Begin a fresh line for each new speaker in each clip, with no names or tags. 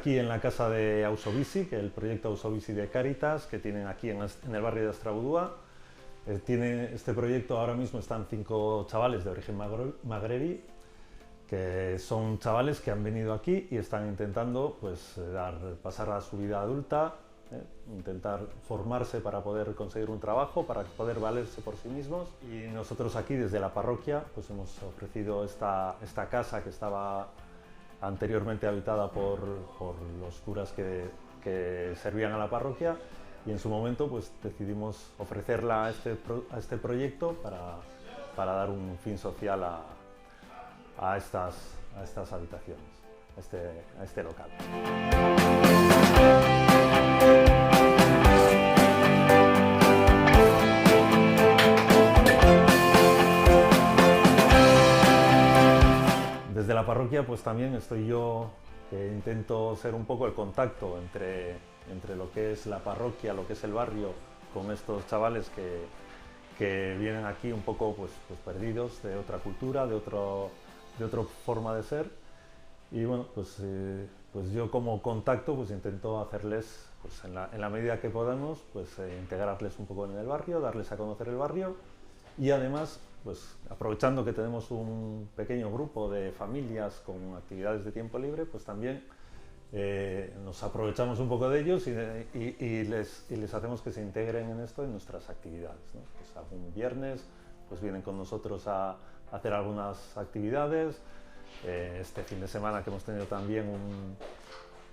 aquí en la casa de Ausobici, que es el proyecto Ausobici de Cáritas, que tienen aquí en el barrio de Astrabudúa. Este proyecto ahora mismo están 5 chavales de origen magrebí, que son chavales que han venido aquí y están intentando pues, pasar a su vida adulta, intentar formarse para poder conseguir un trabajo, para poder valerse por sí mismos. Y nosotros aquí desde la parroquia pues, hemos ofrecido esta casa que estaba anteriormente habitada por los curas que servían a la parroquia, y en su momento pues, decidimos ofrecerla a este proyecto para dar un fin social a estas habitaciones, a este local. Desde la parroquia pues también estoy yo, que intento ser un poco el contacto entre lo que es la parroquia, lo que es el barrio, con estos chavales que vienen aquí un poco pues perdidos de otra cultura, de otra forma de ser. Y bueno, pues yo como contacto pues intento hacerles, pues en la medida que podamos, pues integrarles un poco en el barrio, darles a conocer el barrio, y además pues aprovechando que tenemos un pequeño grupo de familias con actividades de tiempo libre, pues también nos aprovechamos un poco de ellos y les hacemos que se integren en esto, en nuestras actividades, ¿no? Pues algún viernes pues vienen con nosotros a hacer algunas actividades. Este fin de semana que hemos tenido también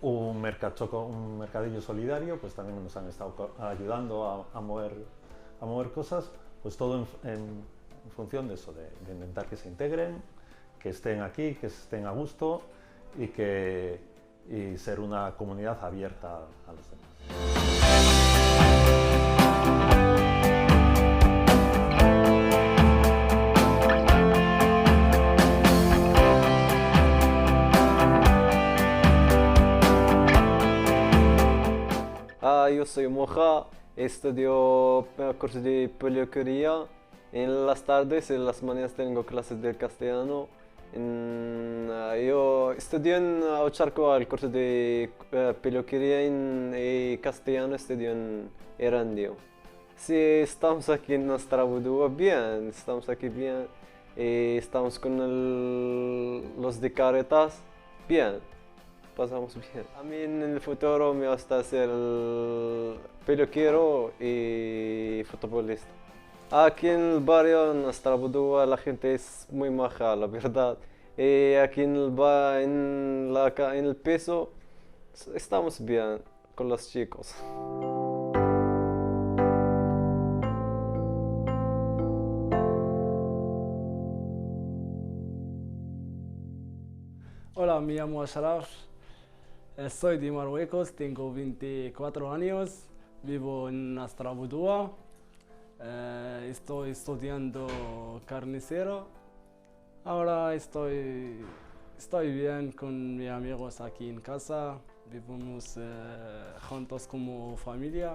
un mercadillo solidario, pues también nos han estado ayudando a mover cosas, pues todo en función de eso, de intentar que se integren, que estén aquí, que estén a gusto y ser una comunidad abierta a los demás.
Yo soy Moja, estudio curso de peluquería. En las tardes y en las mañanas tengo clases de castellano. Yo estudio en Ocharco el curso de peluquería y castellano estudio en Erandio. Sí, estamos aquí en Astrabudúa bien, estamos aquí bien. Estamos con los de Cáritas bien. Pasamos bien. A mí en el futuro me gusta ser peluquero y futbolista. Aquí en el barrio, en Astrabudúa, la gente es muy maja, la verdad. Aquí en el piso estamos bien con los chicos.
Hola, me llamo Ashraf. Soy de Marruecos, tengo 24 años, vivo en Astrabudúa, estoy estudiando carnicero. Ahora estoy bien con mis amigos aquí en casa, vivimos juntos como familia.